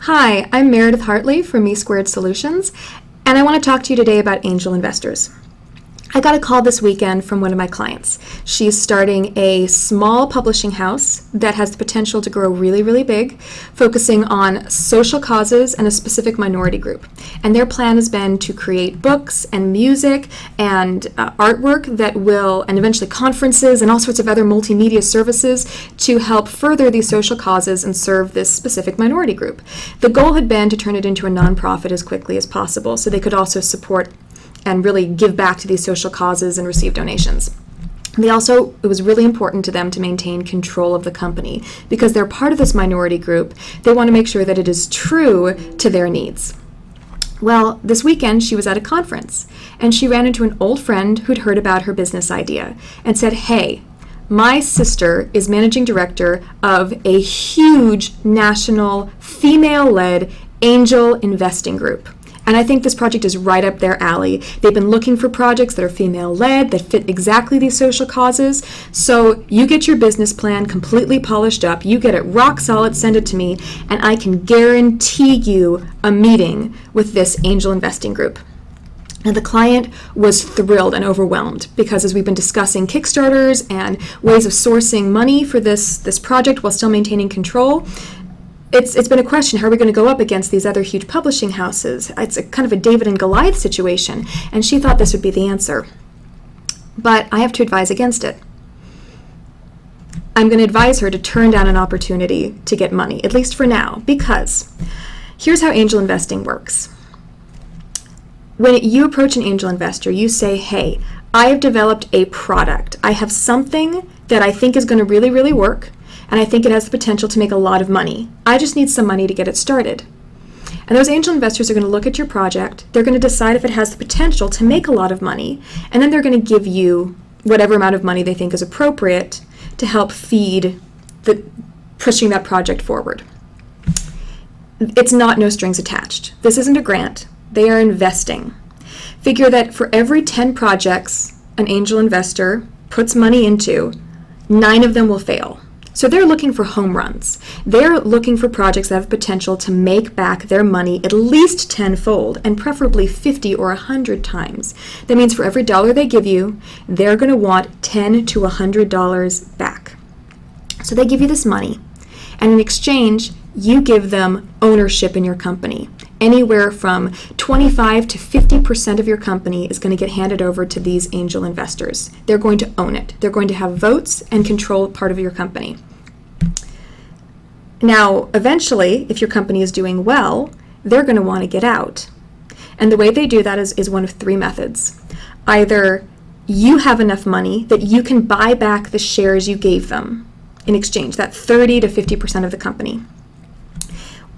Hi, I'm Meredith Hartley from Me Squared Solutions, and I want to talk to you today about angel investors. I got a call this weekend from one of my clients. She's starting a small publishing house that has the potential to grow really, really big, focusing on social causes and a specific minority group. And their plan has been to create books and music and artwork that will, and eventually conferences and all sorts of other multimedia services to help further these social causes and serve this specific minority group. The goal had been to turn it into a nonprofit as quickly as possible so they could also support and really give back to these social causes and receive donations. It was really important to them to maintain control of the company because they're part of this minority group. They want to make sure that it is true to their needs. Well, this weekend she was at a conference and she ran into an old friend who'd heard about her business idea and said, "Hey, my sister is managing director of a huge national female-led angel investing group. And I think this project is right up their alley. They've been looking for projects that are female-led, that fit exactly these social causes. So you get your business plan completely polished up, you get it rock solid, send it to me, and I can guarantee you a meeting with this angel investing group." And the client was thrilled and overwhelmed because as we've been discussing Kickstarters and ways of sourcing money for this project while still maintaining control, It's been a question, how are we going to go up against these other huge publishing houses? It's a kind of a David and Goliath situation, and she thought this would be the answer. But I have to advise against it. I'm going to advise her to turn down an opportunity to get money, at least for now, because here's how angel investing works. When you approach an angel investor, you say, "Hey, I have developed a product. I have something that I think is going to really, really work, and I think it has the potential to make a lot of money. I just need some money to get it started." And those angel investors are going to look at your project, they're going to decide if it has the potential to make a lot of money, and then they're going to give you whatever amount of money they think is appropriate to help feed pushing that project forward. It's not no strings attached. This isn't a grant. They are investing. Figure that for every 10 projects an angel investor puts money into, 9 of them will fail. So they're looking for home runs. They're looking for projects that have potential to make back their money at least tenfold, and preferably 50 or 100 times. That means for every dollar they give you, they're going to want $10 to $100 back. So they give you this money, and in exchange, you give them ownership in your company. Anywhere from 25 to 50% of your company is going to get handed over to these angel investors. They're going to own it. They're going to have votes and control part of your company. Now, eventually, if your company is doing well, they're going to want to get out. And the way they do that is one of 3 methods. Either you have enough money that you can buy back the shares you gave them in exchange, that 30 to 50% of the company.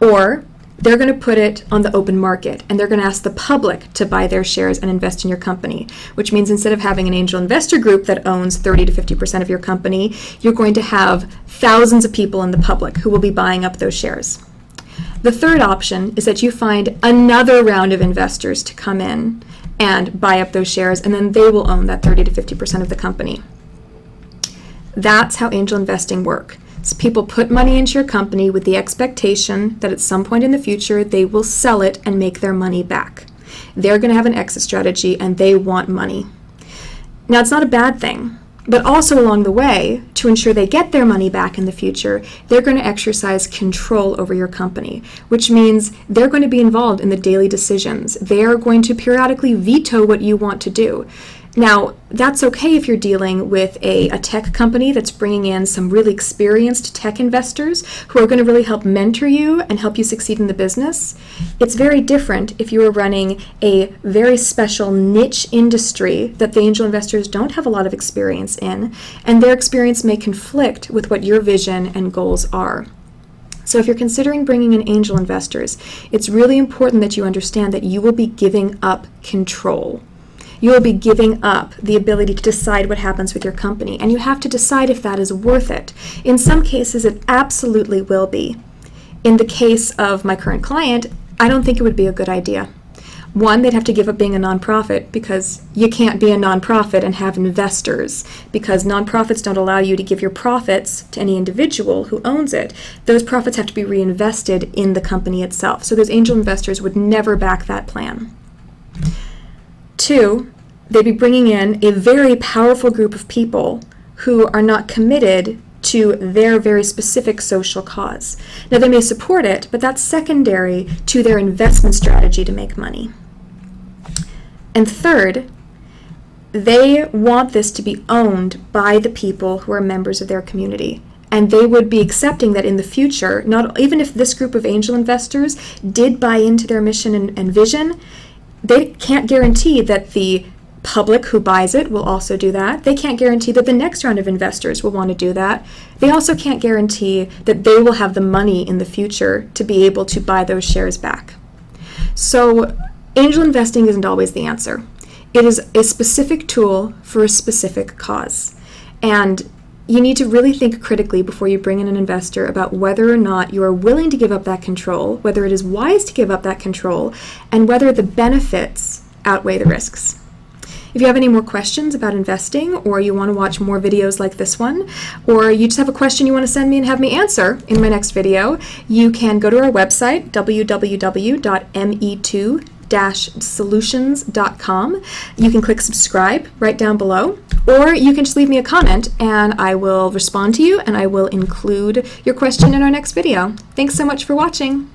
Or they're going to put it on the open market, and they're going to ask the public to buy their shares and invest in your company, which means instead of having an angel investor group that owns 30 to 50% of your company, you're going to have thousands of people in the public who will be buying up those shares. The third option is that you find another round of investors to come in and buy up those shares, and then they will own that 30 to 50% of the company. That's how angel investing works. So people put money into your company with the expectation that at some point in the future they will sell it and make their money back. They're going to have an exit strategy and they want money. Now, it's not a bad thing, but also along the way, to ensure they get their money back in the future, they're going to exercise control over your company, which means they're going to be involved in the daily decisions. They are going to periodically veto what you want to do. Now, that's okay if you're dealing with a tech company that's bringing in some really experienced tech investors who are going to really help mentor you and help you succeed in the business. It's very different if you are running a very special niche industry that the angel investors don't have a lot of experience in, and their experience may conflict with what your vision and goals are. So if you're considering bringing in angel investors, it's really important that you understand that you will be giving up control. You will be giving up the ability to decide what happens with your company, and you have to decide if that is worth it. In some cases, it absolutely will be. In the case of my current client, I don't think it would be a good idea. One, they'd have to give up being a nonprofit, because you can't be a nonprofit and have investors, because nonprofits don't allow you to give your profits to any individual who owns it. Those profits have to be reinvested in the company itself. So those angel investors would never back that plan. Two, they'd be bringing in a very powerful group of people who are not committed to their very specific social cause. Now, they may support it, but that's secondary to their investment strategy to make money. And third, they want this to be owned by the people who are members of their community. And they would be accepting that in the future, not even if this group of angel investors did buy into their mission and vision, they can't guarantee that the public who buys it will also do that. They can't guarantee that the next round of investors will want to do that. They also can't guarantee that they will have the money in the future to be able to buy those shares back. So angel investing isn't always the answer. It is a specific tool for a specific cause. And you need to really think critically before you bring in an investor about whether or not you are willing to give up that control, whether it is wise to give up that control, and whether the benefits outweigh the risks. If you have any more questions about investing, or you want to watch more videos like this one, or you just have a question you want to send me and have me answer in my next video, you can go to our website, www.me2-solutions.com. You can click subscribe right down below, or you can just leave me a comment and I will respond to you and I will include your question in our next video. Thanks so much for watching.